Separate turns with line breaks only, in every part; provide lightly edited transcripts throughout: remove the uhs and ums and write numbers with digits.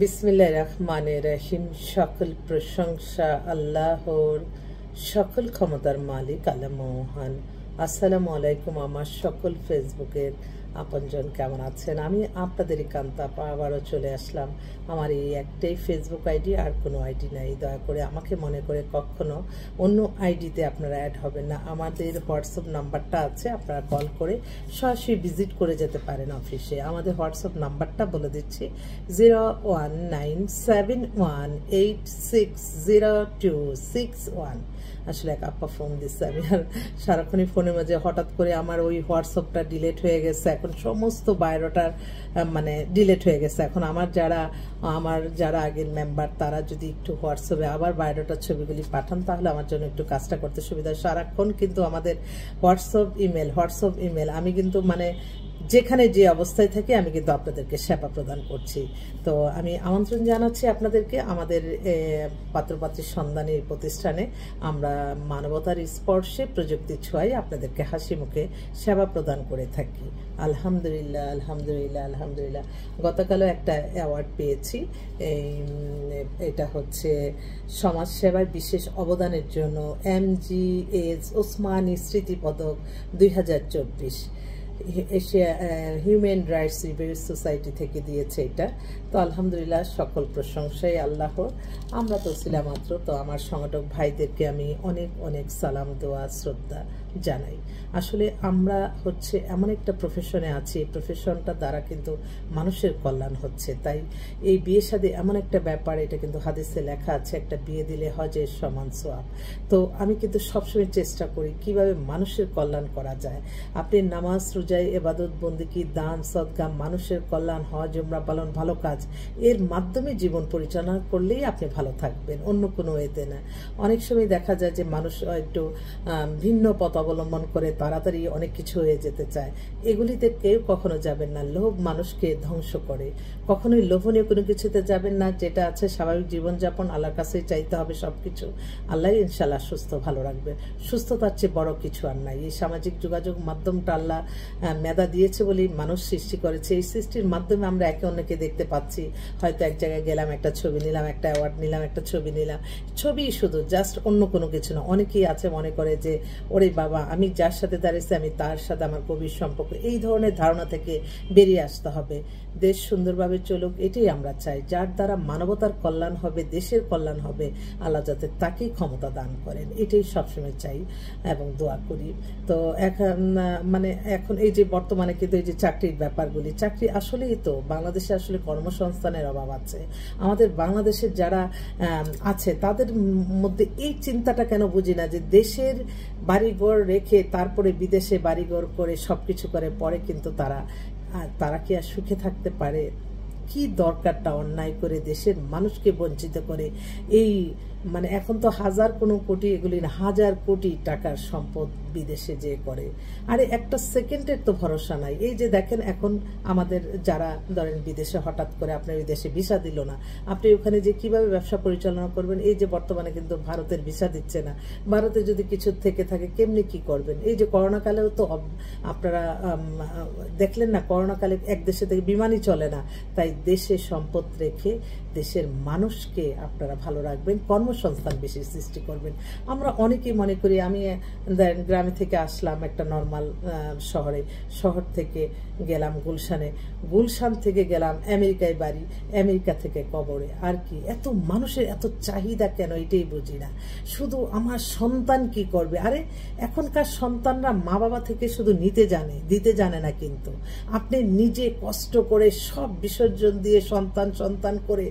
বিসমিল্লাহির রহমানির রহিম। সকল প্রশংসা আল্লাহর, সকল ক্ষমতার মালিক আল্লাহ মহান। আসসালামু আলাইকুম আমার সকল ফেসবুকের আপনজন, কেমন আছেন? আমি আপনাদেরই কান্তাপা আবারও চলে আসলাম। আমার এই একটাই ফেসবুক আইডি, আর কোনো আইডি নাই। দয়া করে আমাকে মনে করে কখনো অন্য আইডিতে আপনারা অ্যাড হবেন না। আমাদের হোয়াটসঅ্যাপ নাম্বারটা আছে, আপনারা কল করে সরাসরি ভিজিট করে যেতে পারেন অফিসে। আমাদের হোয়াটসঅ্যাপ নাম্বারটা বলে দিচ্ছি, 01971860261। আসলে এক আপা ফোন দিচ্ছে, আমি আর সারাক্ষণই ফোনের মাঝে হঠাৎ করে আমার ওই হোয়াটসঅ্যাপটা ডিলেট হয়ে গেছে। এখন সমস্ত বায়োডাটার মানে ডিলেট হয়ে গেছে। এখন আমার যারা আগের মেম্বার, তারা যদি একটু হোয়াটসঅ্যাপে আবার বায়োডাটার ছবিগুলি পাঠান, তাহলে আমার জন্য একটু কাজটা করতে সুবিধা। সারাক্ষণ কিন্তু আমাদের হোয়াটসঅ্যাপ ইমেল আমি কিন্তু মানে যেখানে যে অবস্থায় থাকি আমি কিন্তু আপনাদেরকে সেবা প্রদান করছি। তো আমি আমন্ত্রণ জানাচ্ছি আপনাদেরকে আমাদের পাত্রপাত্রীর সন্ধানী প্রতিষ্ঠানে। আমরা মানবতার স্পর্শে প্রযুক্তির ছোঁয়ায় আপনাদেরকে হাসি মুখে সেবা প্রদান করে থাকি। আলহামদুলিল্লাহ আলহামদুলিল্লাহ আলহামদুলিল্লাহ। গতকালও একটা অ্যাওয়ার্ড পেয়েছি। এটা হচ্ছে সমাজসেবায় বিশেষ অবদানের জন্য MGS ওসমানী স্মৃতিপদক 2024 Asia human rights review society থেকে দিয়েছে এটা। তো আলহামদুলিল্লাহ, সকল প্রশংসাই আল্লাহর। আমরা তো ছিলাম মাত্র। তো আমার সংগঠক ভাইদেরকে আমি অনেক অনেক সালাম, দোয়া, শ্রদ্ধা জানাই। আসলে আমরা হচ্ছে এমন একটা প্রফেশনে আছি, এই প্রফেশনটা দ্বারা কিন্তু মানুষের কল্যাণ হচ্ছে। তাই এই বিয়ে শাদী এমন একটা ব্যাপার, এটা কিন্তু হাদিসে লেখা আছে, একটা বিয়ে দিলে হজের সমান সওয়াব। তো আমি কিন্তু সবসময় চেষ্টা করি কিভাবে মানুষের কল্যাণ করা যায়। আপনি নামাজ, রোজায়, ইবাদত, বন্দেগী, দান, সদকা, মানুষের কল্যাণ, হজ, উমরা পালন, ভালো কাজ, এর মাধ্যমে জীবন পরিচালনা করলেই আপনি ভালো থাকবেন, অন্য কোনো এতে না। অনেক সময় দেখা যায় যে মানুষ একটু ভিন্ন পথ অবলম্বন করে তাড়াতাড়ি অনেক কিছু হয়ে যেতে চায়। এগুলিতে কেউ কখনো যাবেন না। লোভ মানুষকে ধ্বংস করে। কখনোই লোভনীয় কোনো কিছুতে যাবেন না। যেটা আছে স্বাভাবিক জীবনযাপন, আল্লাহর কাছেই চাইতে হবে সবকিছু। আল্লাহ ইনশাল্লাহ সুস্থ ভালো রাখবে। সুস্থতার চেয়ে বড় কিছু আর নাই। এই সামাজিক যোগাযোগ মাধ্যমটা আল্লাহ মেধা দিয়েছে বলেই মানুষ সৃষ্টি করেছে। এই সৃষ্টির মাধ্যমে আমরা একে অন্যকে দেখতে পাচ্ছি। হয়তো এক জায়গায় গেলাম, একটা ছবি নিলাম, একটা অ্যাওয়ার্ড নিলাম, একটা ছবি নিলাম। ছবি শুধু জাস্ট, অন্য কোনো কিছু না। অনেকেই আছে মনে করে যে ওরে বাবা, আমি যার সাথে দাঁড়িয়েছি আমি তার সাথে আমার গভীর সম্পর্ক। এই ধরনের ধারণা থেকে বেরিয়ে আসতে হবে। দেশ সুন্দরভাবে চলুক, এটাই আমরা চাই। যার দ্বারা মানবতার কল্যাণ হবে, দেশের কল্যাণ হবে, আল্লাহ যাতে তাকেই ক্ষমতা দান করেন, এটাই সবসময় চাই এবং দোয়া করি। তো এখন এই যে বর্তমানে কিন্তু এই যে চাকরির ব্যাপারগুলি, চাকরি আসলেই তো বাংলাদেশে আসলে কর্মসংস্থানের অভাব আছে। আমাদের বাংলাদেশের যারা আছে তাদের মধ্যে এই চিন্তাটা কেন বুঝি না যে দেশের বাড়িঘর রেখে তারপরে বিদেশে বাড়িঘর করে সবকিছু করে, পরে কিন্তু তারা কি আর সুখে থাকতে পারে? কি দরকারটা অন্যায় করে দেশের মানুষকে বঞ্চিত করে এই এখন তো হাজার কোনো কোটি, এগুলি না, হাজার কোটি টাকার সম্পদ বিদেশে যে করে। আরে একটা সেকেন্ডের তো ভরসা নাই। এই যে দেখেন, এখন আমাদের যারা ধরেন বিদেশে হঠাৎ করে আপনার বিদেশে ভিসা দিল না, আপনি ওখানে যে কিভাবে ব্যবসা পরিচালনা করবেন? এই যে বর্তমানে কিন্তু ভারতের ভিসা দিচ্ছে না, ভারতে যদি কিছু থেকে থাকে কেমনি কি করবেন? এই যে করোনাকালেও তো আপনারা দেখলেন না, করোনাকালে এক দেশে থেকে বিমানই চলে না। তাই দেশে সম্পদ রেখে দেশের মানুষকে আপনারা ভালো রাখবেন, কর্মসংস্থান বেশি সৃষ্টি করবেন। আমরা অনেকেই মনে করি, আমি গ্রামে থেকে আসলাম একটা নর্মাল শহর থেকে গেলাম গুলশান থেকে গেলাম আমেরিকায় বাড়ি, আমেরিকা থেকে কবরে। আর কি এত মানুষের এত চাহিদা কেন, এটাই বুঝি না। শুধু আমার সন্তান কি করবে? আরে এখনকার সন্তানরা মা বাবা থেকে শুধু নিতে জানে, দিতে জানে না। কিন্তু আপনি নিজে কষ্ট করে সব বিসর্জন দিয়ে সন্তান করে,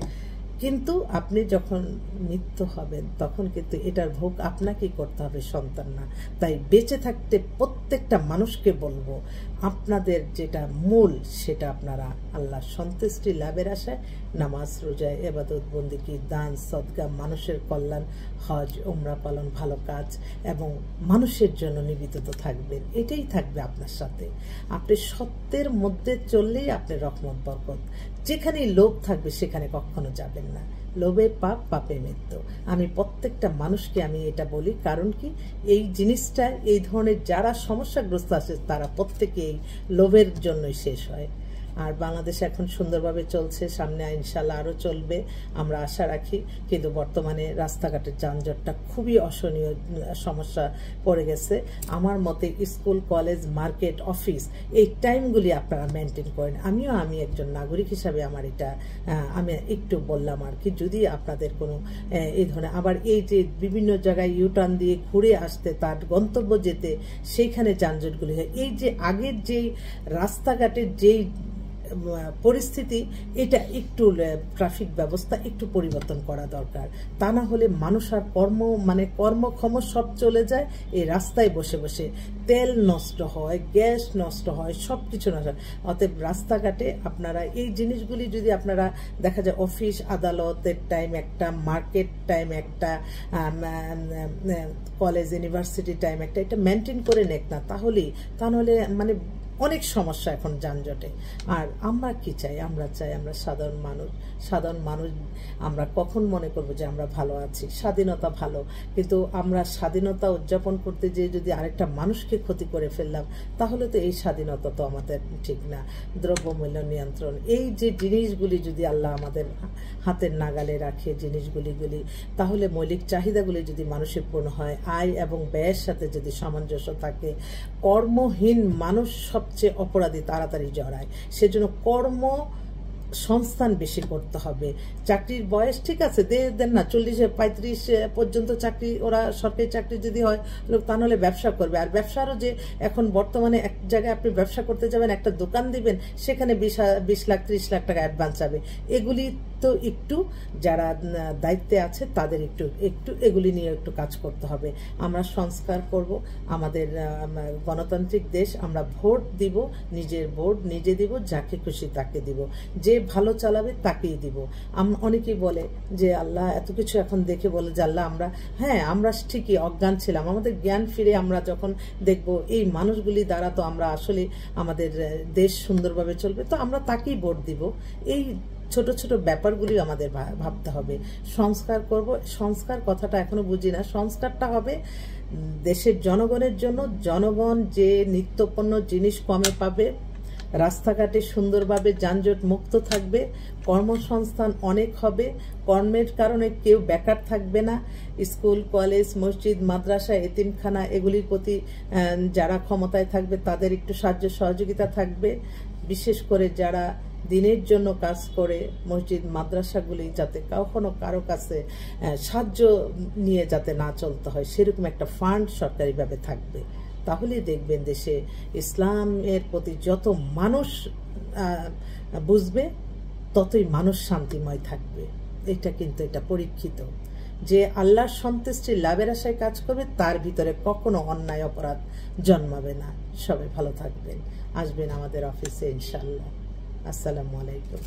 কিন্তু আপনি যখন মৃত্যু হবেন তখন কিন্তু এটার ভোগ আপনাকেই করতে হবে, সন্তান না। তাই বেঁচে থাকতে প্রত্যেকটা মানুষকে বলবো, আপনাদের যেটা মূল সেটা আপনারা আল্লাহর সন্তুষ্টি লাভের আশায় নামাজ, রোজা, ইবাদত, বন্দেগী, দান, সদকা, মানুষের কল্যাণ, হজ, উমরা পালন, ভালো কাজ এবং মানুষের জন্য নিবেদিত থাকবেন। এটাই থাকবে আপনার সাথে। আপনি সত্যের মধ্যে চললেই আপনার রহমত বরকত। যেখানেই লোভ থাকবে সেখানে কখনো যাবেন না। লোভে পাপ, পাপে মৃত্যু। আমি প্রত্যেকটা মানুষকে আমি এটা বলি, কারণ কি এই জিনিসটা, এই ধরনের যারা সমস্যাগ্রস্ত আছে তারা প্রত্যেকে এই লোভের জন্যই শেষ হয়। আর বাংলাদেশ এখন সুন্দরভাবে চলছে, সামনে ইনশাল্লাহ আরও চলবে আমরা আশা রাখি। কিন্তু বর্তমানে রাস্তাঘাটের যানজটটা খুবই অসহনীয় সমস্যা পড়ে গেছে। আমার মতে স্কুল, কলেজ, মার্কেট, অফিস এই টাইমগুলি আপনারা মেনটেন করেন। আমি একজন নাগরিক হিসাবে আমার এটা আমি একটু বললাম আর কি। যদি আপনাদের কোনো এই ধরনের আবার এই যে বিভিন্ন জায়গায় ইউটার্ন দিয়ে ঘুরে আসতে তার গন্তব্য যেতে সেইখানে যানজটগুলি হয়, এই যে আগের যেই রাস্তাঘাটের যেই পরিস্থিতি, এটা একটু ট্রাফিক ব্যবস্থা একটু পরিবর্তন করা দরকার। তা না হলে মানুষ আর কর্মক্ষম সব চলে যায় এই রাস্তায় বসে বসে। তেল নষ্ট হয়, গ্যাস নষ্ট হয়, সব কিছু নষ্ট হয়। অতএব রাস্তাঘাটে আপনারা এই জিনিসগুলি যদি আপনারা দেখা যায় অফিস আদালতের টাইম একটা, মার্কেট টাইম একটা, কলেজ ইউনিভার্সিটি টাইম একটা, এটা মেনটেন করে নেক না, তাহলে মানে অনেক সমস্যা এখন যানজটে। আর আমরা কি চাই? আমরা চাই আমরা সাধারণ মানুষ আমরা কখন মনে করব যে আমরা ভালো আছি? স্বাধীনতা ভালো, কিন্তু আমরা স্বাধীনতা উদযাপন করতে যেয়ে যদি আরেকটা মানুষকে ক্ষতি করে ফেললাম, তাহলে তো এই স্বাধীনতা তো আমাদের ঠিক না। দ্রব্যমূল্য নিয়ন্ত্রণ, এই যে জিনিসগুলি যদি আল্লাহ আমাদের হাতের নাগালে রাখে জিনিসগুলি, তাহলে মৌলিক চাহিদাগুলি যদি মানুষের পূর্ণ হয়, আয় এবং ব্যয়ের সাথে যদি সামঞ্জস্য থাকে, কর্মহীন মানুষ সবচেয়ে অপরাধী, তাড়াতাড়ি জড়ায়। সেজন্য সংস্থান বেশি করতে হবে। চাকরির বয়স ঠিক আছে দেন না, 40-35 পর্যন্ত চাকরি, ওরা সরকারি চাকরি যদি হয় লোক, তাহলে ব্যবসা করবে। আর ব্যবসারও যে এখন বর্তমানে এক জায়গায় আপনি ব্যবসা করতে যাবেন, একটা দোকান দিবেন, সেখানে 20 লাখ 30 লাখ টাকা অ্যাডভান্স যাবে। এগুলি তো একটু যারা দায়িত্বে আছে তাদের একটু এগুলি নিয়ে একটু কাজ করতে হবে। আমরা সংস্কার করব, আমাদের গণতান্ত্রিক দেশ, আমরা ভোট দিব, নিজের ভোট নিজে দিব, যাকে খুশি তাকে দিব, যে ভালো চালাবে তাকেই দিব। অনেকেই বলে যে আল্লাহ এত কিছু এখন দেখে বলে যে আল্লাহ আমরা ঠিকই অজ্ঞান ছিলাম, আমাদের জ্ঞান ফিরে আমরা যখন দেখব এই মানুষগুলি দ্বারা তো আমরা আসলে আমাদের দেশ সুন্দরভাবে চলবে, তো আমরা তাকেই ভোট দিব। এই ছোট ছোট ব্যাপারগুলি আমাদের ভাবতে হবে। সংস্কার করব, সংস্কার কথাটা এখনো বুঝি না। সংস্কারটা হবে দেশের জনগণের জন্য। জনগণ যে নিত্যপণ্য জিনিস কমে পাবে, রাস্তাঘাটে সুন্দরভাবে যানজট মুক্ত থাকবে, কর্মসংস্থান অনেক হবে, কর্মের কারণে কেউ বেকার থাকবে না। স্কুল, কলেজ, মসজিদ, মাদ্রাসা, এতিমখানা এগুলির প্রতি যারা ক্ষমতায় থাকবে তাদের একটু সাহায্য সহযোগিতা থাকবে। বিশেষ করে যারা দিনের জন্য কাজ করে মসজিদ মাদ্রাসাগুলি যাতে কখনো কারো কাছে সাহায্য নিয়ে যাতে না চলতে হয়, সেরকম একটা ফান্ড সরকারিভাবে থাকবে। তাহলেই দেখবেন দেশে ইসলামের প্রতি যত মানুষ বুঝবে, ততই মানুষ শান্তিময় থাকবে। এটা পরীক্ষিত যে আল্লাহর সন্তুষ্টি লাভের আশায় কাজ করবে, তার ভিতরে কখনো অন্যায় অপরাধ জন্মাবে না। সবাই ভালো থাকবেন, আসবেন আমাদের অফিসে ইনশাআল্লাহ। আসসালামু আলাইকুম।